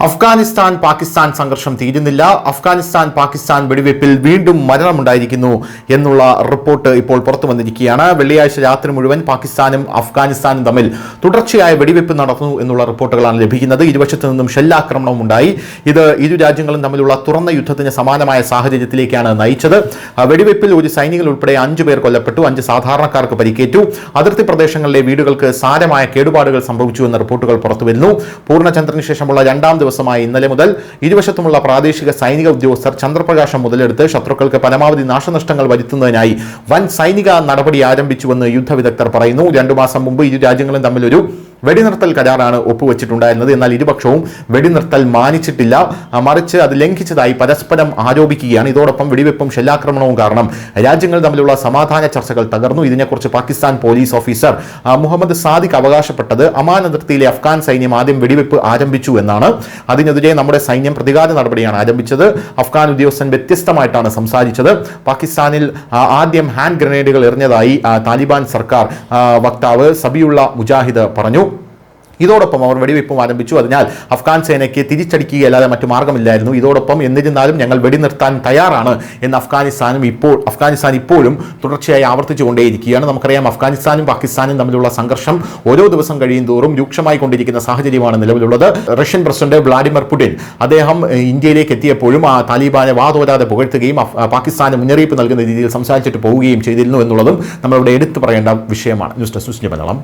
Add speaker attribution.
Speaker 1: അഫ്ഗാനിസ്ഥാൻ പാകിസ്ഥാൻ സംഘർഷം തീരുന്നില്ല. പാകിസ്ഥാൻ വെടിവയ്പിൽ വീണ്ടും മരണമുണ്ടായിരിക്കുന്നു എന്നുള്ള റിപ്പോർട്ട് ഇപ്പോൾ പുറത്തു വന്നിരിക്കുകയാണ്. വെള്ളിയാഴ്ച രാത്രി മുഴുവൻ പാകിസ്ഥാനും അഫ്ഗാനിസ്ഥാനും തമ്മിൽ തുടർച്ചയായ വെടിവയ്പ് നടന്നു എന്നുള്ള റിപ്പോർട്ടുകളാണ് ലഭിക്കുന്നത്. ഇരുവശത്തു നിന്നും ഷെല്ലാക്രമണവും ഉണ്ടായി. ഇത് ഇരു രാജ്യങ്ങളും തമ്മിലുള്ള തുറന്ന യുദ്ധത്തിന് സമാനമായ സാഹചര്യത്തിലേക്കാണ് നയിച്ചത്. വെടിവയ്പിൽ ഒരു സൈനികൻ ഉൾപ്പെടെ 5 പേർ കൊല്ലപ്പെട്ടു, 5 സാധാരണക്കാർക്ക് പരിക്കേറ്റു. അതിർത്തി പ്രദേശങ്ങളിലെ വീടുകൾക്ക് സാരമായ കേടുപാടുകൾ സംഭവിച്ചു എന്ന റിപ്പോർട്ടുകൾ പുറത്തുവരുന്നു. പൂർണ്ണചന്ദ്രന് ശേഷമുള്ള രണ്ടാം ദിവസമായി ഇന്നലെ മുതൽ ഇരുവശത്തുമുള്ള പ്രാദേശിക സൈനിക ഉദ്യോഗസ്ഥർ ചന്ദ്രപ്രകാശം മുതലെടുത്ത് ശത്രുക്കൾക്ക് പരമാവധി നാശനഷ്ടങ്ങൾ വരുത്തുന്നതിനായി വൻ സൈനിക നടപടി ആരംഭിച്ചുവെന്ന് യുദ്ധവിദഗ്ധർ പറയുന്നു. 2 മാസം മുമ്പ് ഇരു രാജ്യങ്ങളും തമ്മിൽ ഒരു വെടിനിർത്തൽ കരാറാണ് ഒപ്പുവെച്ചിട്ടുണ്ടായിരുന്നത്. എന്നാൽ ഇരുപക്ഷവും വെടിനിർത്തൽ മാനിച്ചിട്ടില്ല, മറിച്ച് അത് ലംഘിച്ചതായി പരസ്പരം ആരോപിക്കുകയാണ്. ഇതോടൊപ്പം വെടിവെപ്പും ഷെല്ലാക്രമണവും കാരണം രാജ്യങ്ങൾ തമ്മിലുള്ള സമാധാന ചർച്ചകൾ തകർന്നു. ഇതിനെക്കുറിച്ച് പാകിസ്ഥാൻ പോലീസ് ഓഫീസർ മുഹമ്മദ് സാദിഖ് അവകാശപ്പെട്ടത് അമാൻ അതിർത്തിയിലെ അഫ്ഗാൻ സൈന്യം ആദ്യം വെടിവെപ്പ് ആരംഭിച്ചു എന്നാണ്. അതിനെതിരെ നമ്മുടെ സൈന്യം പ്രതികാര നടപടിയാണ് ആരംഭിച്ചത്. അഫ്ഗാൻ ഉദ്യോഗസ്ഥൻ വ്യത്യസ്തമായിട്ടാണ് സംസാരിച്ചത്. പാകിസ്ഥാനിൽ ആദ്യം ഹാൻഡ് ഗ്രനേഡുകൾ എറിഞ്ഞതായി താലിബാൻ സർക്കാർ വക്താവ് സബിയുള്ള മുജാഹിദ് പറഞ്ഞു. ഇതോടൊപ്പം അവർ വെടിവയ്പും ആരംഭിച്ചു. അതിനാൽ അഫ്ഗാൻ സേനയ്ക്ക് തിരിച്ചടിക്കുകയല്ലാതെ മറ്റു മാർഗമില്ലായിരുന്നു. ഇതോടൊപ്പം എന്നിരുന്നാലും ഞങ്ങൾ വെടിനിർത്താൻ തയ്യാറാണ് എന്ന് അഫ്ഗാനിസ്ഥാൻ ഇപ്പോഴും തുടർച്ചയായി ആവർത്തിച്ചുകൊണ്ടേയിരിക്കുകയാണ്. നമുക്കറിയാം, അഫ്ഗാനിസ്ഥാനും പാകിസ്ഥാനും തമ്മിലുള്ള സംഘർഷം ഓരോ ദിവസം കഴിയും തോറും രൂക്ഷമായി കൊണ്ടിരിക്കുന്ന സാഹചര്യമാണ് നിലവിലുള്ളത്. റഷ്യൻ പ്രസിഡന്റ് വ്ളാഡിമിർ പുടിൻ അദ്ദേഹം ഇന്ത്യയിലേക്ക് എത്തിയപ്പോഴും താലിബാനെ വാതോരാതെ പുകഴ്ത്തുകയും പാകിസ്ഥാന് മുന്നറിയിപ്പ് നൽകുന്ന രീതിയിൽ സംസാരിച്ചിട്ട് പോവുകയും ചെയ്തിരുന്നു എന്നുള്ളതും നമ്മളിവിടെ എടുത്തു പറയേണ്ട വിഷയമാണ്. News desk Malayalam.